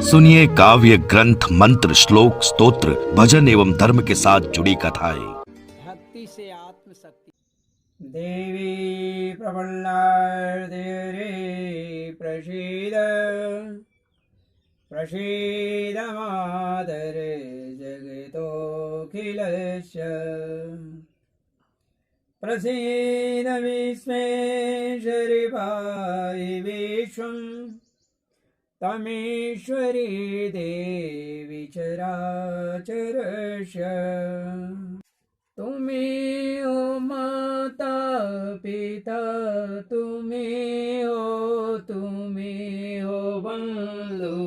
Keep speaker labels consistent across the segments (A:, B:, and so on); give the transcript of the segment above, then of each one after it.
A: सुनिए काव्य ग्रंथ, मंत्र, श्लोक, स्तोत्र, भजन एवं धर्म के साथ जुड़ी कथाएं।
B: भक्ति से आत्मशक्ति। देवी प्रबलार्दे प्रसीद प्रसीद मातरे जगतोऽखिलस्य प्रसीद विश्वेश्वरि पाहि विश्वं तमेश्वरी देवी चराचरस्य। तुम्हें हो माता पिता, तुम्हें हो बंधु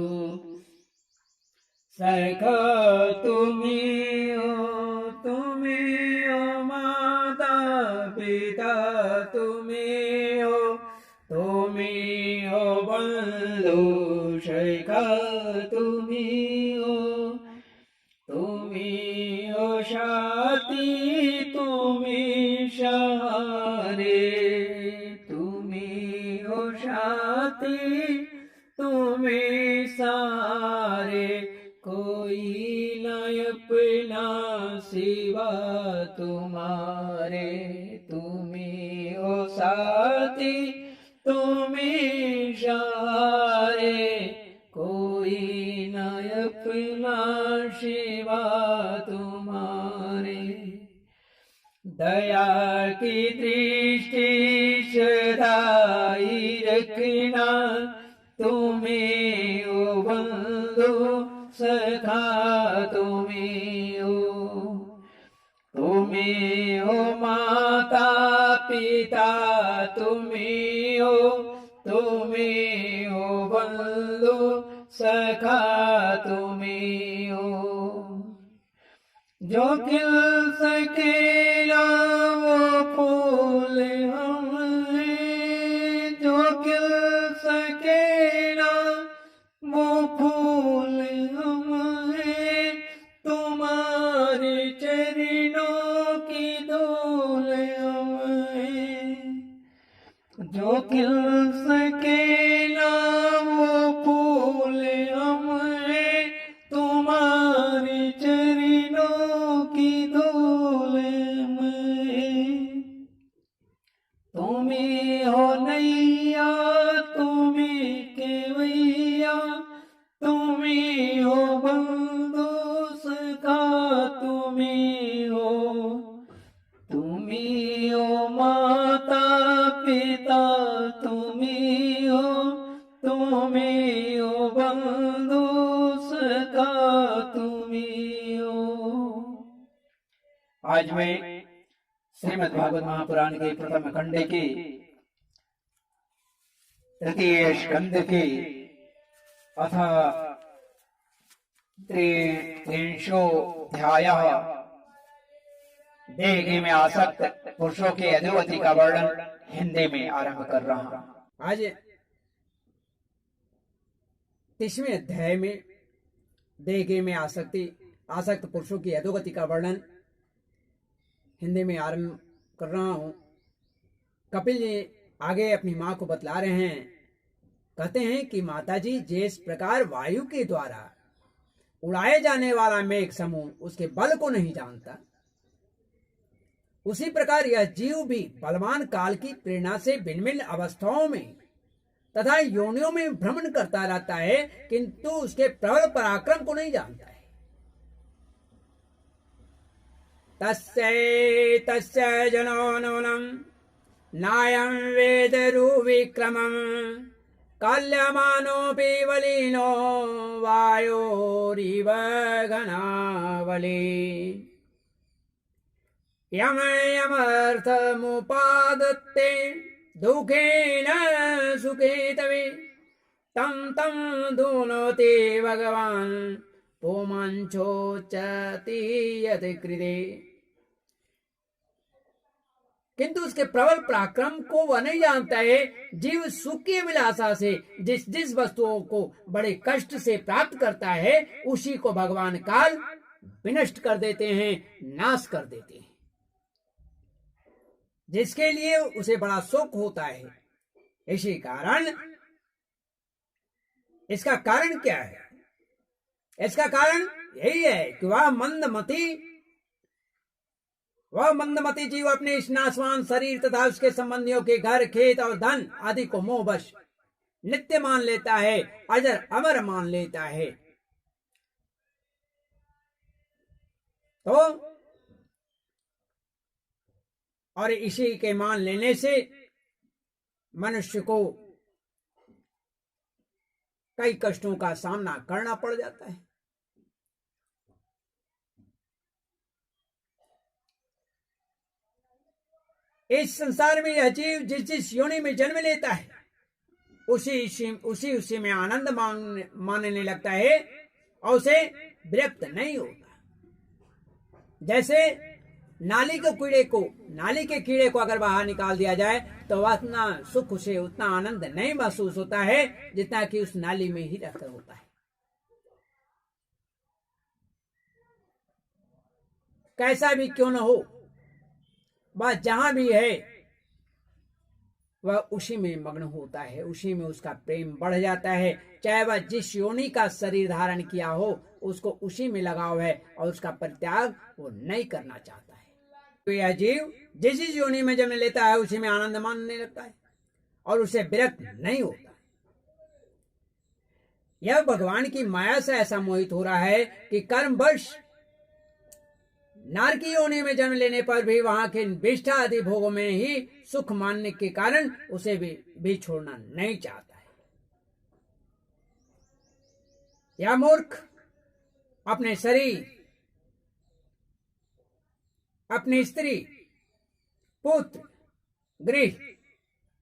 B: सखा, तुम्हें हो माता पिता, तुम्हें हो बंधु सखा, तुम्हें हो शाती, तुम्हें सहारे, तुम्हें हो शाती, तुम्हें सहारे, कोई न अपना सिवा तुम्हारे, तुम्हें हो साथी, तुम्हें सहारे, कोई न अपना शिवा तुम्हारे। दया की दृष्टि सदाई रखना, तुम्हें हो बंधु सखा, तुम्हें हो माता पिता, तुम्हें हो बंधु सखा, तुम्हें हो। जो खिल सकेला वो फूल हम हैं, जो खिल सकेला वो फूल हम हैं, तुम्हारे चरणों की धूल हम हैं। जो खिल सकेला वो फूल हम हैं, तुम्हारे चरणों की धूल हम हैं। तुम्हें हो नैया, तुम्हें केवैया, तुम्हें हो बंधु सखा, तुम्हें हो माता पिता, तुम्हें हो बंधु सखा, तुम्हें हो। आज मैं श्रीमद् भागवत महापुराण के प्रथम खंड के तृतीय स्कंद के अथ त्रिंशोऽध्यायः देह में आसक्त पुरुषों के अधोगति का वर्णन हिंदी में आरंभ कर रहा हूं। आज 30वें अध्याय में देह में आसक्त पुरुषों की अधोगति का वर्णन हिंदी में आरंभ कर रहा हूं। कपिल जी आगे अपनी मां को बतला रहे हैं। कहते हैं कि माताजी, जिस प्रकार वायु के द्वारा उड़ाए जाने वाला मेघ समूह उसके बल को नहीं जानता, उसी प्रकार यह जीव भी बलवान काल की प्रेरणा से भिन्न भिन्न अवस्थाओं में तथा योनियों में भ्रमण करता रहता है, किंतु उसके प्रबल पराक्रम को नहीं जानता है। तस्य जनो नूनम् नायं वेद रुविक्रमम् काल्यमानोऽपि बलिनो वायोरिव घनावली। यमर्थमुपादत्ते दुःखेन सुखे तवे तं धुनोति भगवान् पुमांचोच्चति यत् कृते। किंतु उसके प्रबल पराक्रम को वह नहीं जानता है। जीव सुख की अभिलाषा से जिस वस्तुओं को बड़े कष्ट से प्राप्त करता है, उसी को भगवान काल विनष्ट कर देते हैं, नाश कर देते हैं, जिसके लिए उसे बड़ा सुख होता है। इसी कारण इसका कारण क्या है? इसका कारण यही है कि वह मंदमती जीव अपने इस नाशवान शरीर तथा उसके संबंधियों के घर, खेत और धन आदि को मोहवश नित्य मान लेता है, अजर अमर मान लेता है। तो और इसी के मान लेने से मनुष्य को कई कष्टों का सामना करना पड़ जाता है। इस संसार में यह जीव जिस योनि में जन्म लेता है उसी में आनंद मानने लगता है और उसे विरक्त नहीं होता। जैसे नाली के कीड़े को अगर बाहर निकाल दिया जाए तो वह उतना सुख, उसे उतना आनंद नहीं महसूस होता है जितना कि उस नाली में ही रहकर होता है। कैसा भी क्यों न हो, वह जहां भी है वह उसी में मग्न होता है, उसी में उसका प्रेम बढ़ जाता है। चाहे वह जिस योनि का शरीर धारण किया हो उसको उसी में लगाव है और उसका परित्याग वो नहीं करना चाहता है। तो यह जीव जिस योनि में जन्म लेता है उसी में आनंद मानने लगता है और उसे विरक्त नहीं होता। यह भगवान की माया से ऐसा मोहित हो रहा है कि कर्मवश नार की योनि में जन्म लेने पर भी वहां के विष्ठा आदि भोगों में ही सुख मानने के कारण उसे भी छोड़ना नहीं चाहता है। यह मूर्ख अपने शरीर, अपनी स्त्री, पुत्र, गृह,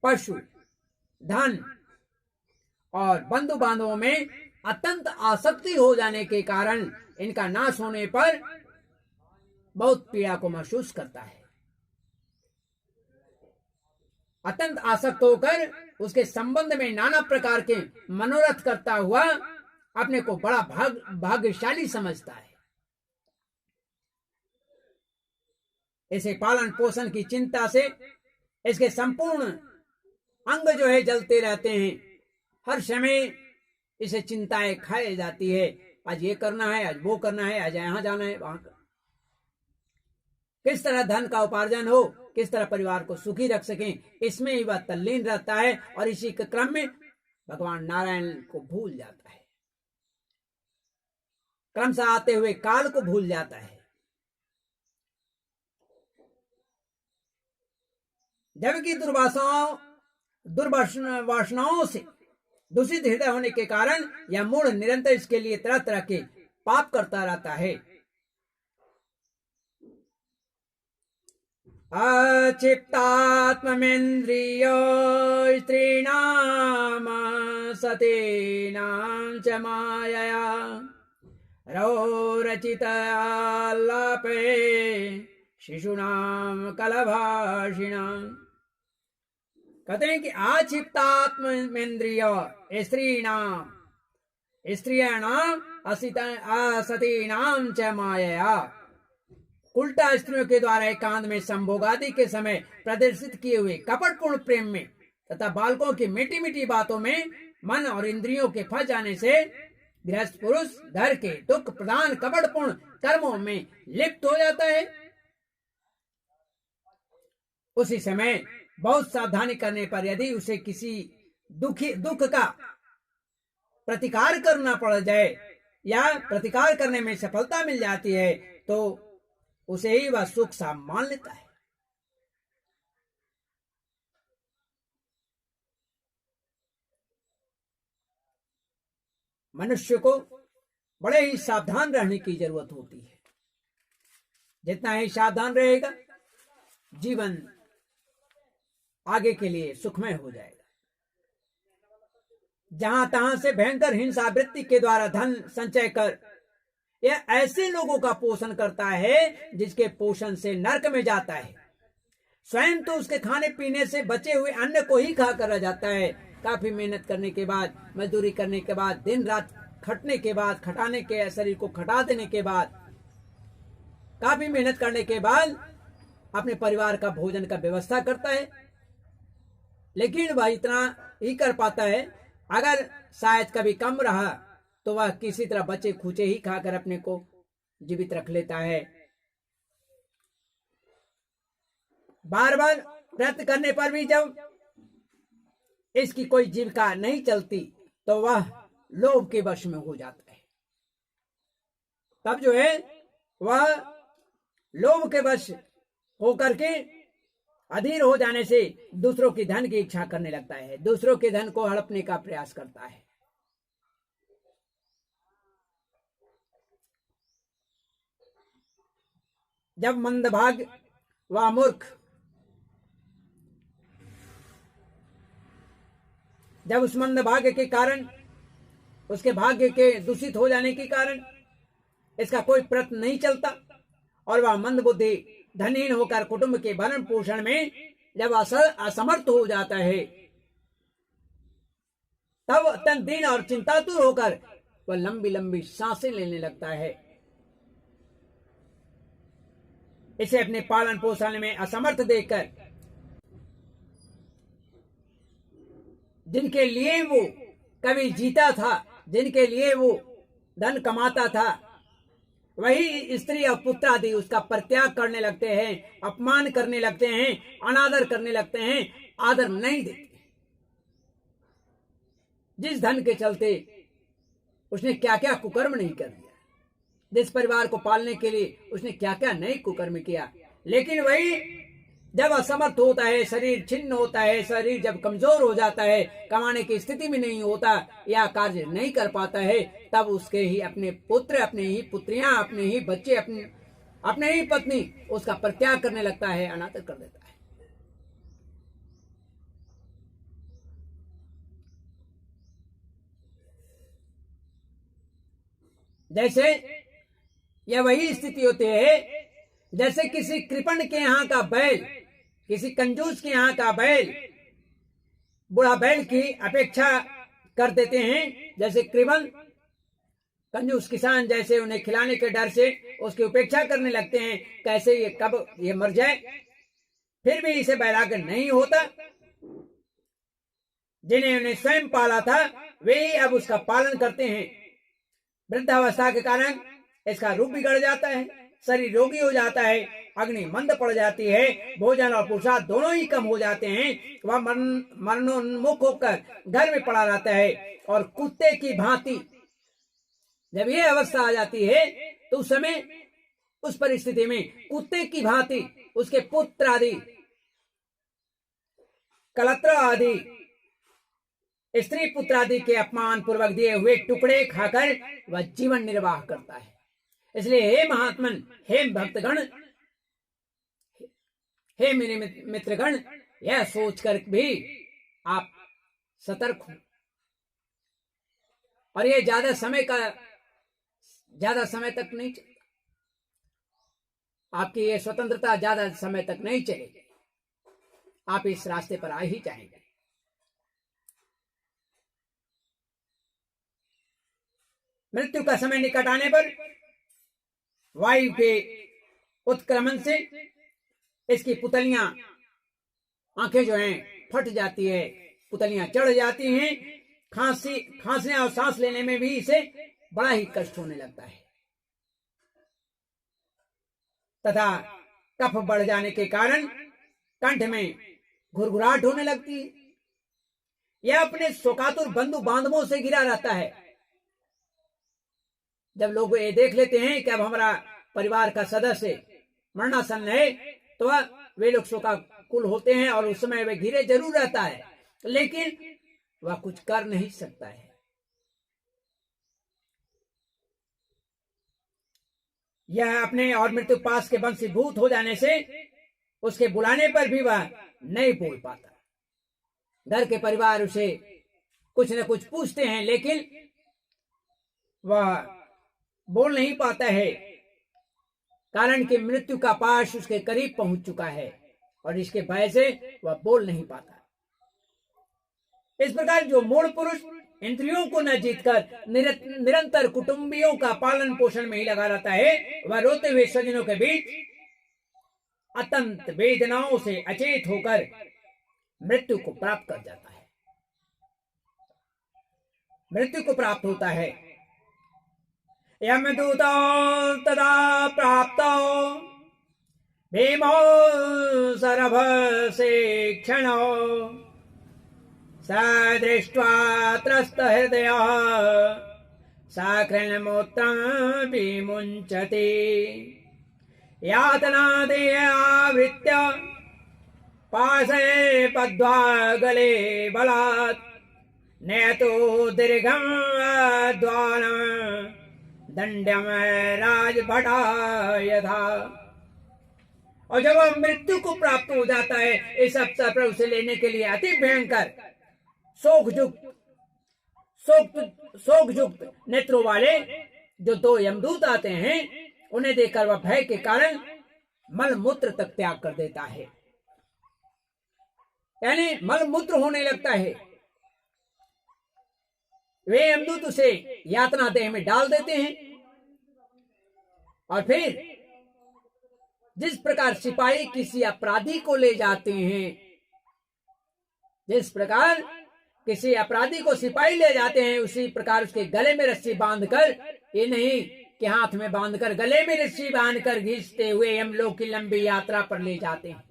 B: पशु, धन और बंधु बांधवों में अत्यंत आसक्ति हो जाने के कारण इनका नाश होने पर बहुत पीड़ा को महसूस करता है। अत्यंत आसक्त होकर उसके संबंध में नाना प्रकार के मनोरथ करता हुआ अपने को बड़ा भाग्यशाली समझता है। इसे पालन पोषण की चिंता से इसके संपूर्ण अंग जो है जलते रहते हैं। हर समय इसे चिंताएं खाई जाती है, आज ये करना है, आज वो करना है, आज यहां जाना है, वहां किस तरह धन का उपार्जन हो, किस तरह परिवार को सुखी रख सकें, इसमें ही वह तल्लीन रहता है और इसी के क्रम में भगवान नारायण को भूल जाता है, क्रम से आते हुए काल को भूल जाता है। जबकि दुर्वासनाओं से दूषित हृदय होने के कारण यह मूढ़ निरंतर इसके लिए तरह तरह के पाप करता रहता है। अचित्तात्मेन्द्रियो स्त्रीणाम सतीनां च मायया रचिताल्लापे शिशूनां कलभाषिणां। कहते हैं कि आक्षिप्तात्मेन्द्रिय स्त्रियाणाम असतीनां च मायया, उल्टा स्त्रियों के द्वारा एकांत में संभोग आदि के समय प्रदर्शित किए हुए कपटपूर्ण प्रेम में तथा बालकों की मीठी मीठी बातों में मन और इंद्रियों के फंस जाने से गृहस्थ पुरुष घर के दुख प्रदान कपटपूर्ण कर्मों में लिप्त हो जाता है। उसी समय बहुत सावधानी करने पर यदि उसे किसी दुख का प्रतिकार करना पड़ जाए या प्रतिकार करने में सफलता मिल जाती है तो उसे ही वह सुख सा मान लेता है। मनुष्य को बड़े ही सावधान रहने की जरूरत होती है। जितना ही सावधान रहेगा जीवन आगे के लिए सुखमय हो जाएगा। जहां तहां से भयंकर हिंसा वृत्ति के द्वारा धन संचय कर यह ऐसे लोगों का पोषण करता है जिसके पोषण से नरक में जाता है। स्वयं तो उसके खाने पीने से बचे हुए अन्न को ही खाकर रह जाता है। काफी मेहनत करने के बाद, मजदूरी करने के बाद, दिन रात खटने के बाद, खटाने के शरीर को खटा देने के बाद, काफी मेहनत करने के बाद अपने परिवार का भोजन का व्यवस्था करता है। लेकिन वह इतना ही कर पाता है। अगर शायद कभी कम रहा तो वह किसी तरह बचे खुचे ही खाकर अपने को जीवित रख लेता है। बार बार प्रयत्न करने पर भी जब इसकी कोई जीविका नहीं चलती तो वह लोभ के वश में हो जाता है। तब जो है वह लोभ के वश होकर के अधीर हो जाने से दूसरों की धन की इच्छा करने लगता है, दूसरों के धन को हड़पने का प्रयास करता है। जब मंदभाग व मूर्ख जब उस मंद भाग्य के कारण, उसके भाग्य के दूषित हो जाने के कारण इसका कोई प्रयत्न नहीं चलता और वह मंद बुद्धि धनहीन होकर कुटुंब के भरण पोषण में जब असमर्थ हो जाता है, तब अत्यंत दीन और चिंतातुर होकर वह लंबी लंबी सांसें लेने लगता है। इसे अपने पालन पोषण में असमर्थ देखकर जिनके लिए वो कभी जीता था, जिनके लिए वो धन कमाता था, वही स्त्री और पुत्र आदि उसका परित्याग करने लगते हैं, अपमान करने लगते हैं, अनादर करने लगते हैं, आदर नहीं देते। जिस धन के चलते उसने क्या क्या कुकर्म नहीं कर दिया, जिस परिवार को पालने के लिए उसने क्या क्या नहीं कुकर्म किया, लेकिन वही जब असमर्थ होता है, शरीर छिन्न होता है, शरीर जब कमजोर हो जाता है, कमाने की स्थिति में नहीं होता या कार्य नहीं कर पाता है, तब उसके ही अपने पुत्र, अपने ही पुत्रियां, अपने ही बच्चे, अपने ही पत्नी उसका परित्याग करने लगता है, अनादर कर देता है। जैसे यह वही स्थिति होती है जैसे किसी कृपण के यहाँ का बैल, किसी कंजूस के यहाँ का बैल बूढ़ा बैल की अपेक्षा कर देते हैं। जैसे कृपण कंजूस किसान जैसे उन्हें खिलाने के डर से उसकी उपेक्षा करने लगते हैं, कैसे ये कब ये मर जाए, फिर भी इसे बैराग्य नहीं होता। जिन्हें उन्हें स्वयं पाला था वे ही अब उसका पालन करते हैं। वृद्धावस्था के कारण इसका रूप बिगड़ जाता है, शरीर रोगी हो जाता है, अग्नि मंद पड़ जाती है, भोजन और पुरुषार्थ दोनों ही कम हो जाते हैं। वह मरणोन्मुख होकर घर में पड़ा रहता है और कुत्ते की भांति जब ये अवस्था आ जाती है तो उस समय, उस परिस्थिति में कुत्ते की भांति उसके पुत्र आदि, कलत्र आदि, स्त्री पुत्र आदि के अपमान पूर्वक दिए हुए टुकड़े खाकर वह जीवन निर्वाह करता है। इसलिए हे महात्मन, हे भक्तगण, हे मेरे मित्रगण, यह सोचकर भी आप सतर्क हो और ये ज्यादा समय तक नहीं चलता। आपकी ये स्वतंत्रता ज्यादा समय तक नहीं चलेगी, आप इस रास्ते पर आ ही जाएंगे। मृत्यु का समय निकट आने पर वायु के उत्क्रमण से इसकी पुतलियां, आंखें जो हैं फट जाती है, पुतलियां चढ़ जाती हैं, खांसने और सांस लेने में भी इसे बड़ा ही कष्ट होने लगता है तथा कफ बढ़ जाने के कारण कंठ में घुरघुराहट होने लगती है। यह अपने शोकातुर बंधु बांधवों से घिरा रहता है। जब लोग ये देख लेते हैं कि अब हमारा परिवार का सदस्य मरणासन है तो वे लोग शोकाकुल होते हैं और उस समय वे घिरे जरूर रहता है, लेकिन वह कुछ कर नहीं सकता है। यह अपने और मृत्यु पास के वंशीभूत हो जाने से उसके बुलाने पर भी वह नहीं बोल पाता। घर के परिवार उसे कुछ न कुछ पूछते हैं लेकिन वह बोल नहीं पाता है, कारण कि मृत्यु का पाश उसके करीब पहुंच चुका है और इसके भय से वह बोल नहीं पाता। इस प्रकार जो मूढ़ पुरुष इंद्रियों को न जीतकर निरंतर कुटुंबियों का पालन पोषण में ही लगा रहता है, वह रोते हुए स्वजनों के बीच अत्यंत वेदनाओं से अचेत होकर मृत्यु को प्राप्त कर जाता है। मृत्यु को प्राप्त होता है यमदूतो तदा प्राप्तो भीमो सरभसेक्षणो स दृष्ट्वा त्रस्तहृदयः सकृन्मूत्रं विमुञ्चति यातनादेयावृत्य पाशे बद्ध्वा गले बलात् नेतु दीर्घं द्वारं दंड्यम राजभटा यथा। और जब वह मृत्यु को प्राप्त हो जाता है इस अवसर पर उसे लेने के लिए अति भयंकर शोकयुक्त नेत्रों वाले जो दो यमदूत आते हैं, उन्हें देखकर वह भय के कारण मल मूत्र तक त्याग कर देता है, यानी मल मूत्र होने लगता है। वे यमदूत उसे यातना देह में डाल देते हैं और फिर जिस प्रकार सिपाही किसी अपराधी को ले जाते हैं, जिस प्रकार किसी अपराधी को सिपाही ले जाते हैं, उसी प्रकार उसके गले में रस्सी बांधकर, ये नहीं कि हाथ में बांधकर, गले में रस्सी बांधकर घींचते हुए यमलोक की लंबी यात्रा पर ले जाते हैं।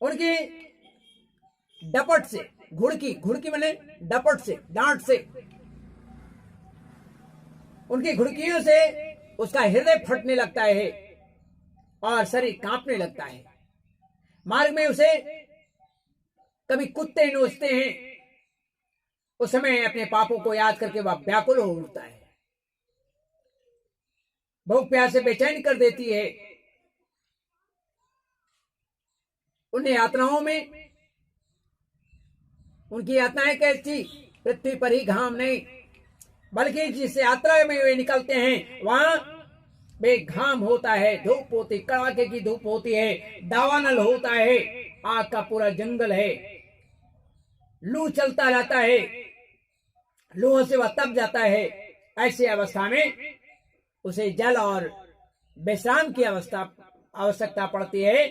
B: उनकी डपट से, घुड़की माने डपट से, डांट से, उनकी घुड़कियों से उसका हृदय फटने लगता है और शरीर कांपने लगता है। मार्ग में उसे कभी कुत्ते नोचते हैं, उस समय अपने पापों को याद करके वह व्याकुल हो उठता है, भूख प्यास से बेचैन कर देती है। उन यात्राओं में उनकी यात्राएं कैसी, पृथ्वी पर ही घाम नहीं, बल्कि जिस यात्रा में वे निकलते हैं वहां बेघाम होता है, धूप होती, कड़ाके की धूप होती है, दावानल होता है, आग का पूरा जंगल है, लू चलता रहता है, लूहों से वह तप जाता है। ऐसी अवस्था में उसे जल और विश्राम की आवश्यकता पड़ती है।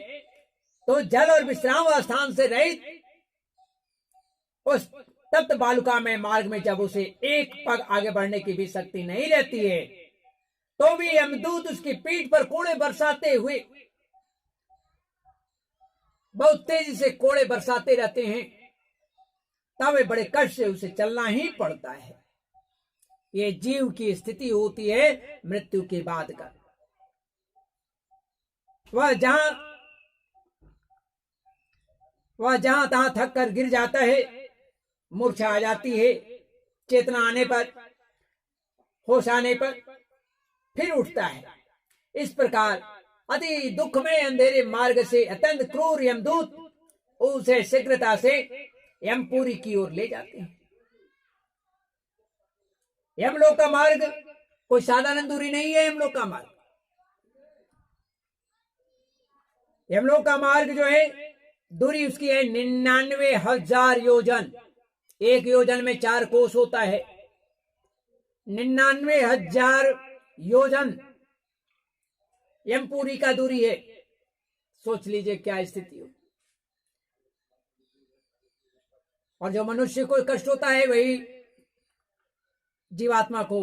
B: तो जल और विश्राम स्थान से रहित उस तप्त बालुका में मार्ग में जब उसे एक पग आगे बढ़ने की भी शक्ति नहीं रहती है, तो भी यमदूत उसकी पीठ पर कोड़े बरसाते हुए, बहुत तेजी से कोड़े बरसाते रहते हैं, तब वे बड़े कष्ट से उसे चलना ही पड़ता है। ये जीव की स्थिति होती है मृत्यु के बाद का। वह जहां तहां थक कर गिर जाता है, मूर्छा आ जाती है, चेतना आने पर, होश आने पर फिर उठता है। इस प्रकार अति दुख में अंधेरे मार्ग से अत्यंत क्रूर यमदूत उसे शीघ्रता से यमपुरी की ओर ले जाते हैं। यमलोक का मार्ग कोई साधारण दूरी नहीं है। यमलोक का मार्ग जो है, दूरी उसकी है 99,000 योजन। एक योजन में 4 कोस होता है। 99,000 योजन यमपुरी का दूरी है। सोच लीजिए क्या स्थिति हो। और जो मनुष्य को कष्ट होता है वही जीवात्मा को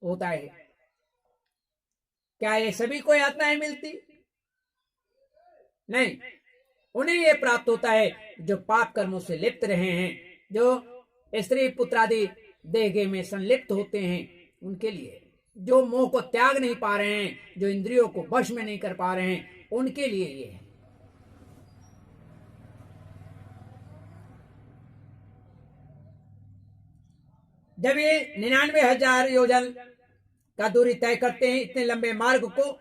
B: होता है। क्या ये सभी को यातनाएं मिलती? नहीं, उन्हें ये प्राप्त होता है जो पाप कर्मों से लिप्त रहे हैं, जो स्त्री पुत्रादि देह में संलिप्त होते हैं, उनके लिए, जो मोह को त्याग नहीं पा रहे हैं, जो इंद्रियों को वश में नहीं कर पा रहे हैं, उनके लिए ये है। जब ये 99,000 योजन का दूरी तय करते हैं, इतने लंबे मार्ग को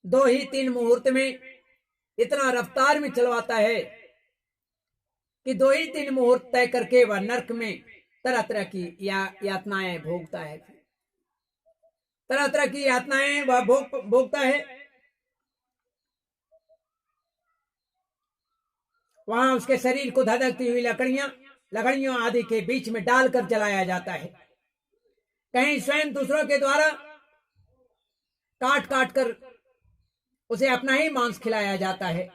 B: 2 ही 3 मुहूर्त में इतना रफ्तार में चलवाता है कि 2 ही 3 मुहूर्त तय करके वह नरक में तरह तरह की यातनाएं भोगता है। तरह तरह की यातनाएं वह भोगता है। वहां उसके शरीर को धधकती हुई लकड़ियों आदि के बीच में डालकर जलाया जाता है। कहीं स्वयं दूसरों के द्वारा काट काट कर उसे अपना ही मांस खिलाया जाता है।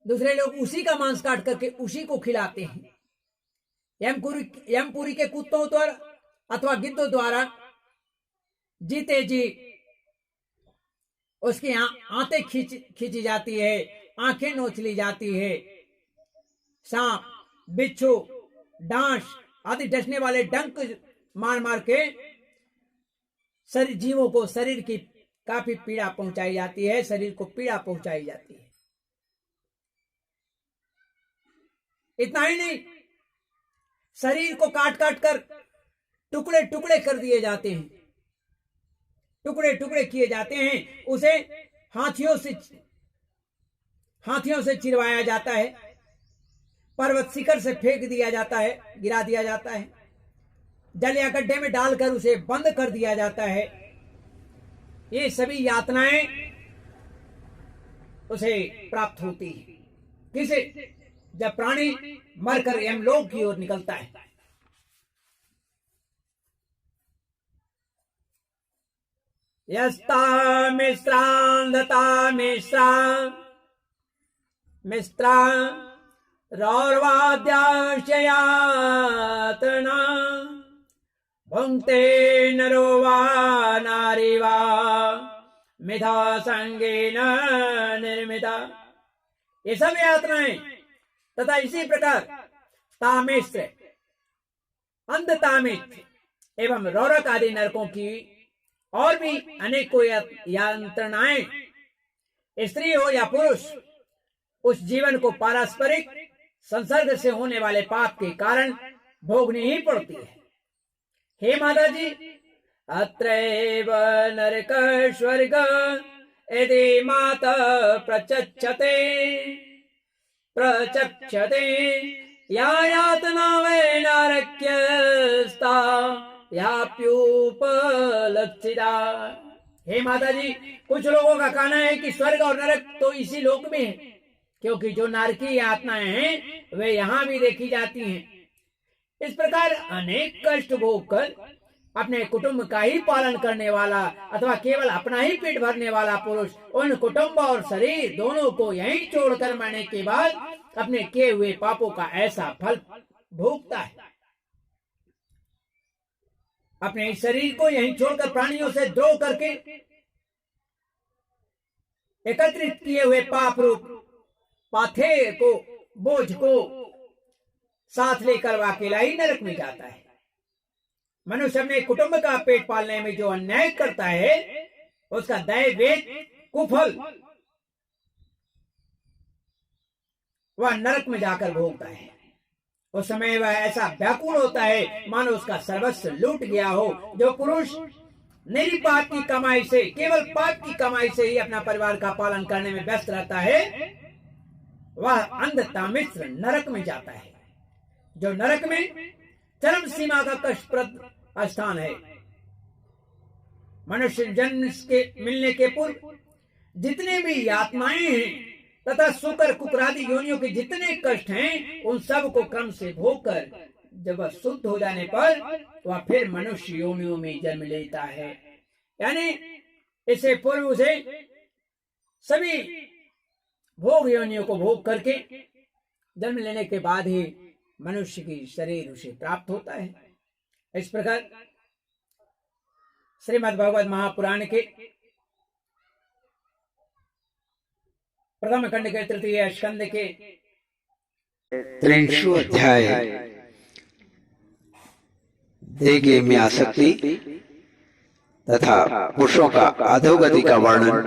B: दूसरे लोग उसी का मांस काट करके उसी को खिलाते हैं। यमपुरी के कुत्तों द्वारा अथवा गिद्धों द्वारा जीते जी उसकी आंतें खींची जाती है, आंखें नोच ली जाती है। सांप, बिच्छू, डांस आदि डसने वाले डंक मार मार के जीवों को शरीर की काफी पीड़ा पहुंचाई जाती है, शरीर को पीड़ा पहुंचाई जाती है। इतना ही नहीं, शरीर को काट काट कर टुकड़े टुकड़े कर दिए जाते हैं, टुकड़े टुकड़े किए जाते हैं। उसे हाथियों से चिरवाया जाता है, पर्वत शिखर से फेंक दिया जाता है, गिरा दिया जाता है, जल या गड्ढे में डालकर उसे बंद कर दिया जाता है। ये सभी यातनाएं उसे प्राप्त होती है। किसे? जब प्राणी मरकर यमलोक की ओर निकलता है। यस्ता मिश्रांधता मिश्रा रौर्वाद्याशयातना भुंक्ते नरो वा नारी वा मिथा संगेन निर्मिता। ये सब यातनाएं तथा इसी प्रकार तामिश्र, अंधतामिश्र एवं रौरक आदि नरकों की और भी अनेकों यंत्रणाएं स्त्री हो या पुरुष उस जीवन को पारस्परिक संसर्ग से होने वाले पाप के कारण भोगनी ही पड़ती है। हे माता जी, अत्रैव नरक स्वर्ग यदि माता प्रचक्षते या यातना वै नारक्यस्ता याप्युपलक्षिता। हे माता जी, कुछ लोगों का कहना है कि स्वर्ग और नरक तो इसी लोक में है, क्योंकि जो नारकीय आत्माएं हैं वे यहाँ भी देखी जाती हैं। इस प्रकार अनेक कष्ट भोग कर अपने कुटुंब का ही पालन करने वाला अथवा केवल अपना ही पेट भरने वाला पुरुष उन कुटुंब और शरीर दोनों को यहीं छोड़कर मरने के बाद अपने किए हुए पापों का ऐसा फल भोगता है। अपने शरीर को यहीं छोड़कर प्राणियों से द्रोह करके एकत्रित किए हुए पाप रूप पाथे को, बोझ को साथ लेकर अकेला ही नरक में जाता है। मनुष्य अपने कुटुंब का पेट पालने में जो अन्याय करता है उसका दैवेद कुफल वह नरक में जाकर भोगता है। उस समय वह ऐसा व्याकुल होता है मानो उसका सर्वस्व लूट गया हो। जो पुरुष निरी पाप की कमाई से, केवल पाप की कमाई से ही अपना परिवार का पालन करने में व्यस्त रहता है वह अंधतामिश्र नरक में जाता है, जो नरक में चरम सीमा का कष्टप्रद स्थान है। मनुष्य जन्म के मिलने के पूर्व जितने भी आत्माएं हैं तथा सुकर कुकरादि योनियों के जितने कष्ट हैं उन सब को क्रम से भोग कर जब वह शुद्ध हो जाने पर वह फिर मनुष्य योनियों में जन्म लेता है। यानी इससे पूर्व उसे सभी भोग योनियों को भोग करके जन्म लेने के बाद ही मनुष्य की शरीर उसे प्राप्त होता है। इस प्रकार श्रीमद् भगवत महापुराण के प्रथम खंड के तृतीय स्कंद के
C: 63वां अध्याय देह में आसक्ति तथा पुरुषों का अधोगति का वर्णन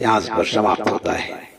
C: यहाँ पर समाप्त होता है।